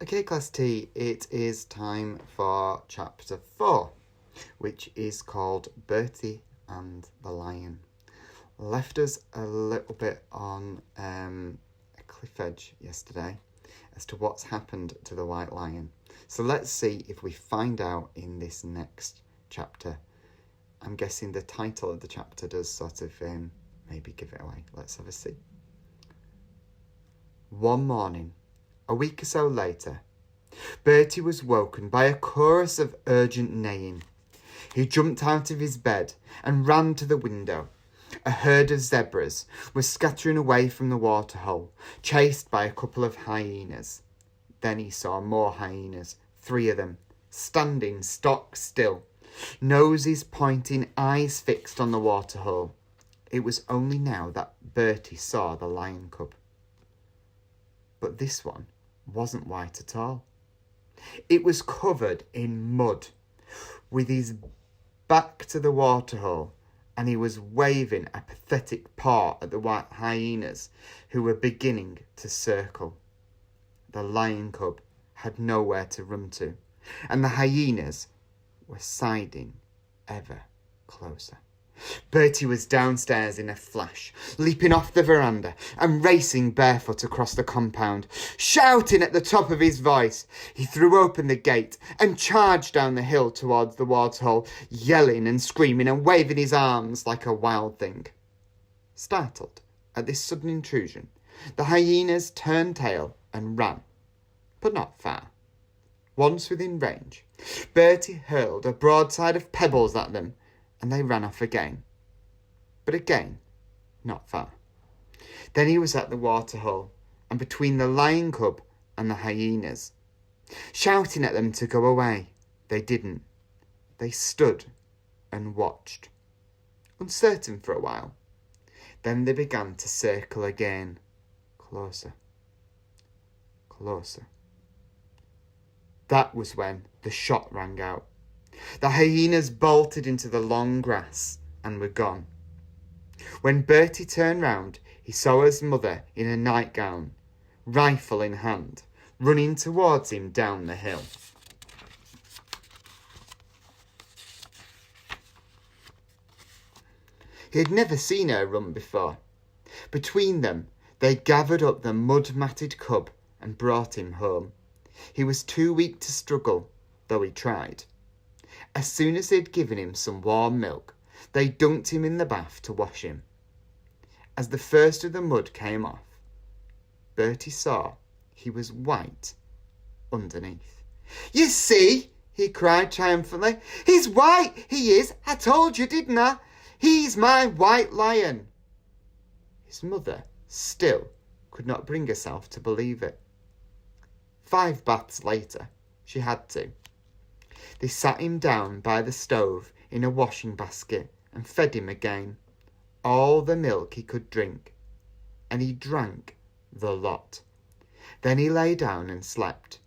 Okay, Class T, it is time for Chapter 4, which is called Bertie and the Lion. Left us a little bit on a cliff edge yesterday as to what's happened to the White Lion. So let's see if we find out in this next chapter. I'm guessing the title of the chapter does sort of maybe give it away. Let's have a see. One morning, a week or so later, Bertie was woken by a chorus of urgent neighing. He jumped out of his bed and ran to the window. A herd of zebras was scattering away from the waterhole, chased by a couple of hyenas. Then he saw more hyenas, 3 of them, standing stock still, noses pointing, eyes fixed on the waterhole. It was only now that Bertie saw the lion cub. But this one wasn't white at all. It was covered in mud, with his back to the waterhole, and he was waving a pathetic paw at the white hyenas who were beginning to circle. The lion cub had nowhere to run to, and the hyenas were siding ever closer. Bertie was downstairs in a flash, leaping off the veranda and racing barefoot across the compound, shouting at the top of his voice. He threw open the gate and charged down the hill towards the waterhole, yelling and screaming and waving his arms like a wild thing. Startled at this sudden intrusion, the hyenas turned tail and ran, but not far. Once within range, Bertie hurled a broadside of pebbles at them, and they ran off again. But again, not far. Then he was at the waterhole, and between the lion cub and the hyenas. Shouting at them to go away, they didn't. They stood and watched, uncertain for a while. Then they began to circle again, closer, closer. That was when the shot rang out. The hyenas bolted into the long grass and were gone. When Bertie turned round, he saw his mother in a nightgown, rifle in hand, running towards him down the hill. He had never seen her run before. Between them, they gathered up the mud-matted cub and brought him home. He was too weak to struggle, though he tried. As soon as they'd given him some warm milk, they dunked him in the bath to wash him. As the first of the mud came off, Bertie saw he was white underneath. "You see," he cried triumphantly. "He's white, he is. I told you, didn't I? He's my white lion." His mother still could not bring herself to believe it. 5 baths later, she had to. They sat him down by the stove in a washing basket and fed him again, all the milk he could drink, and he drank the lot. Then he lay down and slept.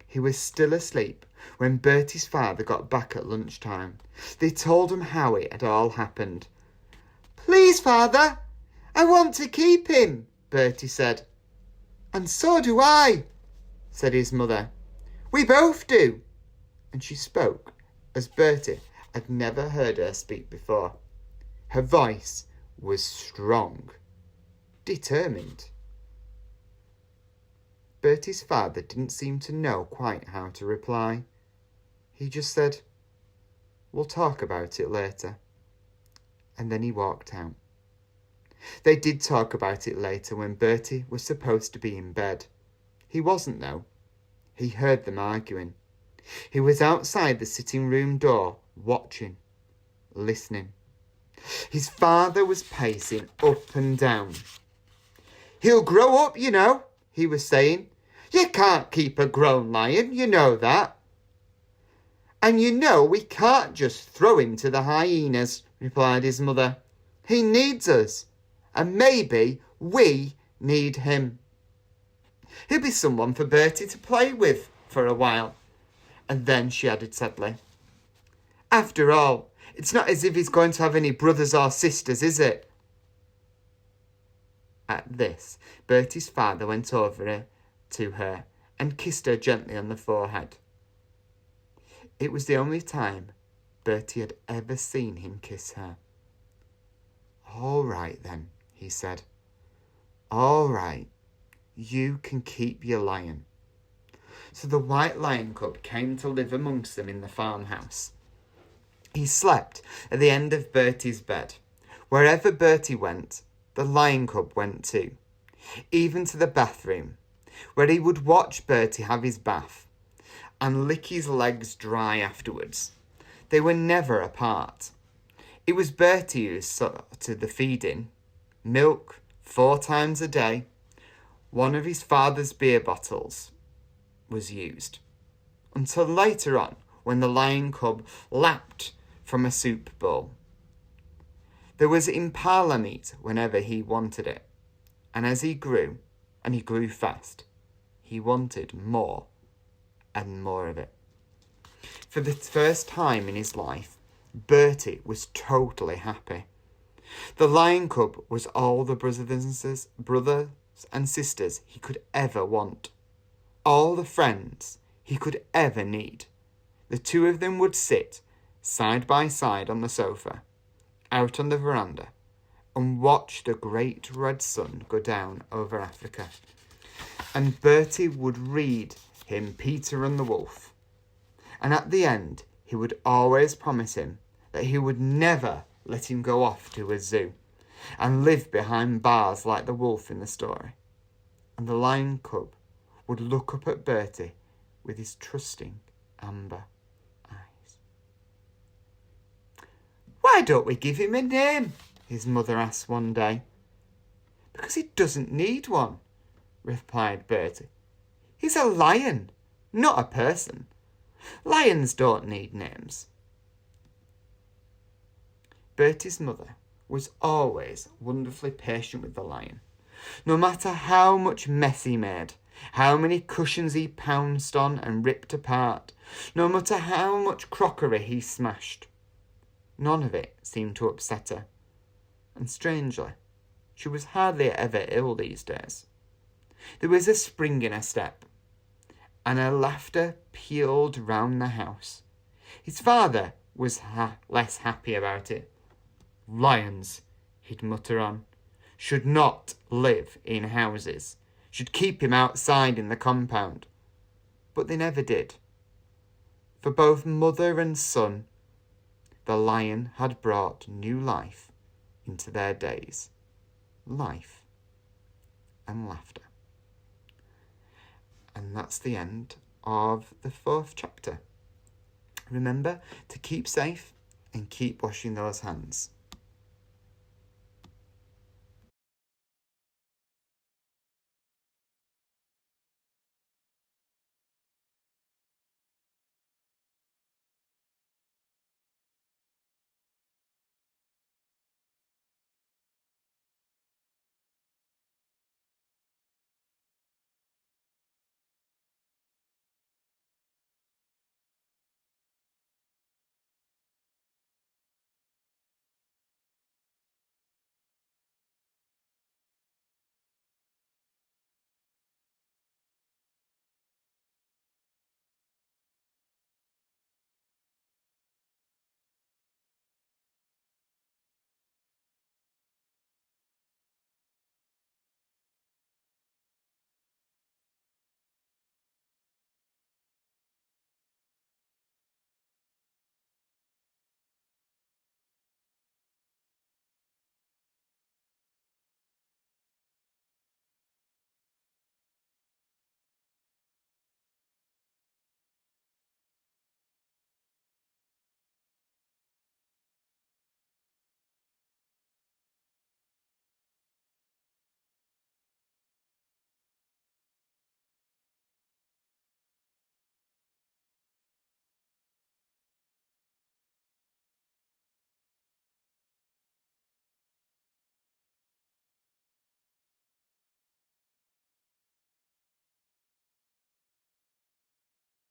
He was still asleep when Bertie's father got back at lunchtime. They told him how it had all happened. "Please, father, I want to keep him," Bertie said. "And so do I," said his mother. "We both do." And she spoke as Bertie had never heard her speak before. Her voice was strong, determined. Bertie's father didn't seem to know quite how to reply. He just said, "We'll talk about it later." And then he walked out. They did talk about it later when Bertie was supposed to be in bed. He wasn't, though. He heard them arguing. He was outside the sitting room door, watching, listening. His father was pacing up and down. "He'll grow up, you know," he was saying. "You can't keep a grown lion, you know that." "And you know we can't just throw him to the hyenas," replied his mother. "He needs us, and maybe we need him. He'll be someone for Bertie to play with for a while." And then she added sadly, "After all, it's not as if he's going to have any brothers or sisters, is it?" At this, Bertie's father went over to her and kissed her gently on the forehead. It was the only time Bertie had ever seen him kiss her. "All right then," he said. "All right, you can keep your lion." So the white lion cub came to live amongst them in the farmhouse. He slept at the end of Bertie's bed. Wherever Bertie went, the lion cub went too, even to the bathroom, where he would watch Bertie have his bath and lick his legs dry afterwards. They were never apart. It was Bertie who sorted the feeding. Milk 4 times a day. One of his father's beer bottles was used. Until later on, when the lion cub lapped from a soup bowl. There was impala meat whenever he wanted it. And as he grew, and he grew fast, he wanted more and more of it. For the first time in his life, Bertie was totally happy. The lion cub was all the brothers and sisters he could ever want. All the friends he could ever need. The two of them would sit side by side on the sofa, out on the veranda, and watch the great red sun go down over Africa. And Bertie would read him Peter and the Wolf. And at the end, he would always promise him that he would never let him go off to a zoo and live behind bars like the wolf in the story. And the lion cub would look up at Bertie with his trusting amber eyes. "Why don't we give him a name?" his mother asked one day. "Because he doesn't need one," replied Bertie. "He's a lion, not a person. Lions don't need names." Bertie's mother was always wonderfully patient with the lion. No matter how much mess he made, how many cushions he pounced on and ripped apart, no matter how much crockery he smashed, none of it seemed to upset her. And strangely, she was hardly ever ill these days. There was a spring in her step, and her laughter pealed round the house. His father was less happy about it. "Lions," he'd mutter on, "should not live in houses, should keep him outside in the compound." But they never did. For both mother and son, the lion had brought new life into their days. Life and laughter. And that's the end of the 4th chapter. Remember to keep safe and keep washing those hands.